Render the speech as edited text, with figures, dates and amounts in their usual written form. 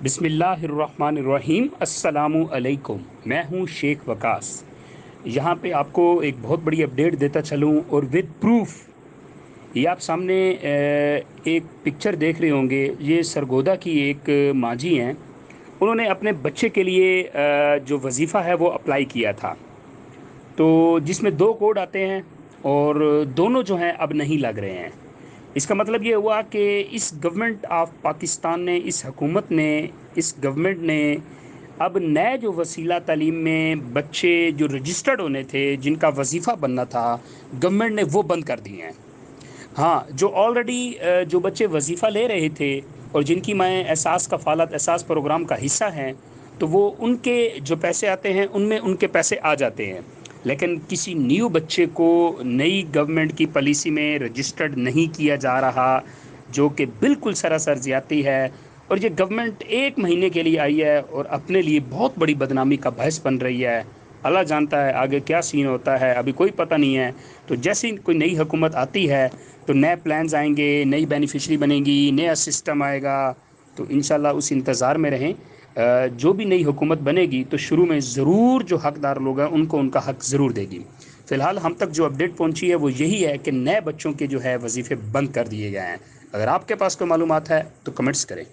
بسم اللہ الرحمن الرحیم۔ السلام علیکم، میں ہوں شیخ وقاص۔ یہاں پہ آپ کو ایک بہت بڑی اپڈیٹ دیتا چلوں اور ود پروف۔ یہ آپ سامنے ایک پکچر دیکھ رہے ہوں گے، یہ سرگودا کی ایک ماں جی ہیں۔ انہوں نے اپنے بچے کے لیے جو وظیفہ ہے وہ اپلائی کیا تھا، تو جس میں 2 کوڈ آتے ہیں اور دونوں جو ہیں اب نہیں لگ رہے ہیں۔ اس کا مطلب یہ ہوا کہ اس گورنمنٹ آف پاکستان نے، اس حکومت نے، اس گورنمنٹ نے اب نئے جو وسیلہ تعلیم میں بچے جو رجسٹرڈ ہونے تھے، جن کا وظیفہ بننا تھا، گورنمنٹ نے وہ بند کر دیے ہیں۔ ہاں، جو آلریڈی جو بچے وظیفہ لے رہے تھے اور جن کی میں احساس کفالت احساس پروگرام کا حصہ ہیں، تو وہ ان کے جو پیسے آتے ہیں ان میں ان کے پیسے آ جاتے ہیں، لیکن کسی نیو بچے کو نئی گورنمنٹ کی پالیسی میں رجسٹرڈ نہیں کیا جا رہا، جو کہ بالکل سراسر زیادتی ہے۔ اور یہ گورنمنٹ 1 مہینے کے لیے آئی ہے اور اپنے لیے بہت بڑی بدنامی کا باعث بن رہی ہے۔ اللہ جانتا ہے آگے کیا سین ہوتا ہے، ابھی کوئی پتہ نہیں ہے۔ تو جیسے کوئی نئی حکومت آتی ہے تو نئے پلانز آئیں گے، نئی بینیفیشری بنے گی، نیا سسٹم آئے گا، تو انشاءاللہ اس انتظار میں رہیں۔ جو بھی نئی حکومت بنے گی تو شروع میں ضرور جو حقدار لوگ ہیں ان کو ان کا حق ضرور دے گی۔ فی الحال ہم تک جو اپڈیٹ پہنچی ہے وہ یہی ہے کہ نئے بچوں کے جو ہے وظیفے بند کر دیے گئے ہیں۔ اگر آپ کے پاس کوئی معلومات ہے تو کمنٹس کریں۔